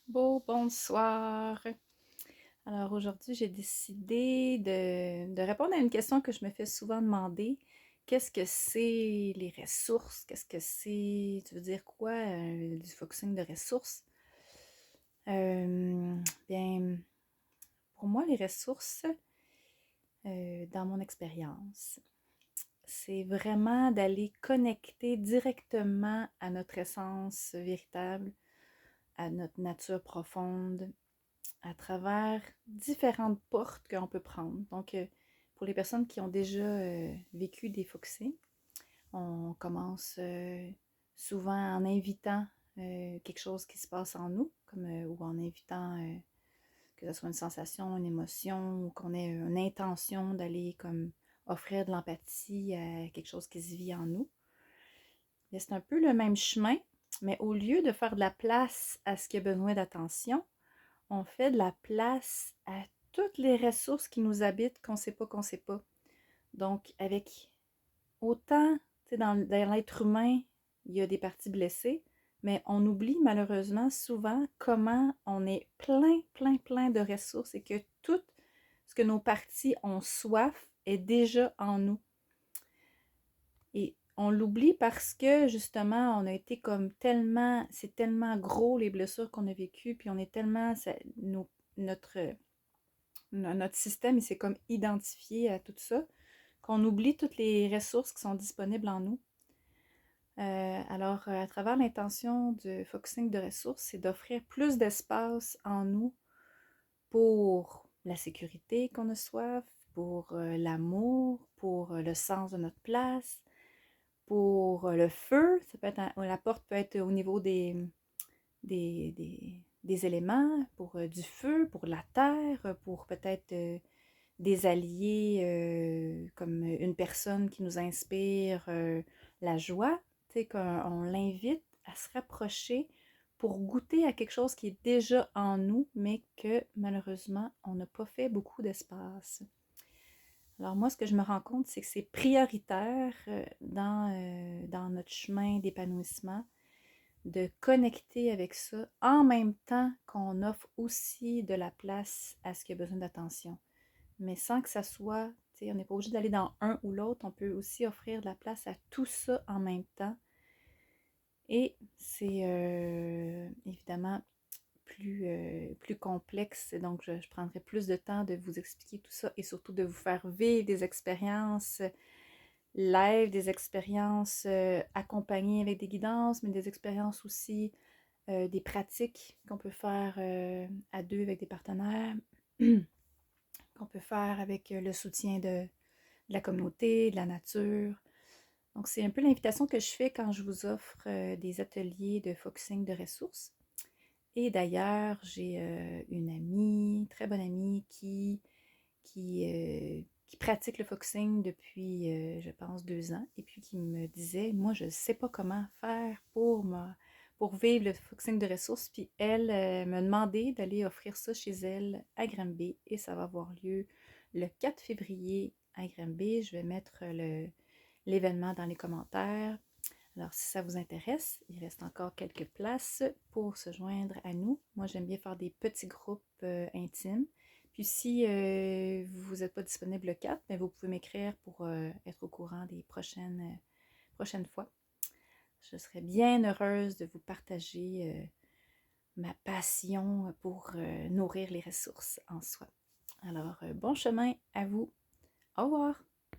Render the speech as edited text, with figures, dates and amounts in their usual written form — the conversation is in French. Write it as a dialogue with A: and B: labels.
A: Bonsoir. Alors aujourd'hui, j'ai décidé de répondre à une question que je me fais souvent demander. Qu'est-ce que c'est les ressources? Qu'est-ce que c'est? Tu veux dire quoi, du focusing de ressources? Euh, bien, pour moi, les ressources, dans mon expérience, c'est vraiment d'aller connecter directement à notre essence véritable, à notre nature profonde, à travers différentes portes qu'on peut prendre. Donc, pour les personnes qui ont déjà vécu des foxés, on commence souvent en invitant quelque chose qui se passe en nous, comme, ou en invitant que ce soit une sensation, une émotion, ou qu'on ait une intention d'aller comme offrir de l'empathie à quelque chose qui se vit en nous. C'est un peu le même chemin, mais au lieu de faire de la place à ce qui a besoin d'attention, on fait de la place à toutes les ressources qui nous habitent qu'on sait pas. Donc, avec autant, tu sais, dans l'être humain, il y a des parties blessées, mais on oublie malheureusement souvent comment on est plein de ressources et que tout ce que nos parties ont soif est déjà en nous. Et on l'oublie parce que justement, on a été comme tellement, c'est tellement gros les blessures qu'on a vécues, puis on est tellement, notre notre système, il s'est comme identifié à tout ça, qu'on oublie toutes les ressources qui sont disponibles en nous. Alors, à travers l'intention du focusing de ressources, c'est d'offrir plus d'espace en nous pour la sécurité qu'on a soif, pour l'amour, pour le sens de notre place, pour le feu. Ça peut être la porte peut être au niveau des éléments, pour du feu, pour la terre, pour peut-être des alliés comme une personne qui nous inspire la joie, tu sais, qu'on l'invite à se rapprocher pour goûter à quelque chose qui est déjà en nous, mais que malheureusement, on n'a pas fait beaucoup d'espace. Alors moi, ce que je me rends compte, c'est que c'est prioritaire dans notre chemin d'épanouissement de connecter avec ça en même temps qu'on offre aussi de la place à ce qui a besoin d'attention, mais sans que ça soit, tu sais, on n'est pas obligé d'aller dans un ou l'autre, on peut aussi offrir de la place à tout ça en même temps. Et c'est évidemment plus complexe, donc je prendrai plus de temps de vous expliquer tout ça et surtout de vous faire vivre des expériences live, des expériences accompagnées avec des guidances, mais des expériences aussi, des pratiques qu'on peut faire à deux avec des partenaires, qu'on peut faire avec le soutien de la communauté, de la nature. Donc, c'est un peu l'invitation que je fais quand je vous offre des ateliers de focusing de ressources. Et d'ailleurs, j'ai une amie, très bonne amie, qui pratique le focusing depuis, je pense, 2 ans, et puis qui me disait, moi, je ne sais pas comment faire pour vivre le focusing de ressources, puis elle m'a demandé d'aller offrir ça chez elle à Granby, et ça va avoir lieu le 4 février à Granby. Je vais mettre l'événement dans les commentaires. Alors, si ça vous intéresse, il reste encore quelques places pour se joindre à nous. Moi, j'aime bien faire des petits groupes intimes. Puis si vous n'êtes pas disponible le 4, bien, vous pouvez m'écrire pour être au courant des prochaines fois. Je serais bien heureuse de vous partager ma passion pour nourrir les ressources en soi. Alors, bon chemin à vous. Au revoir!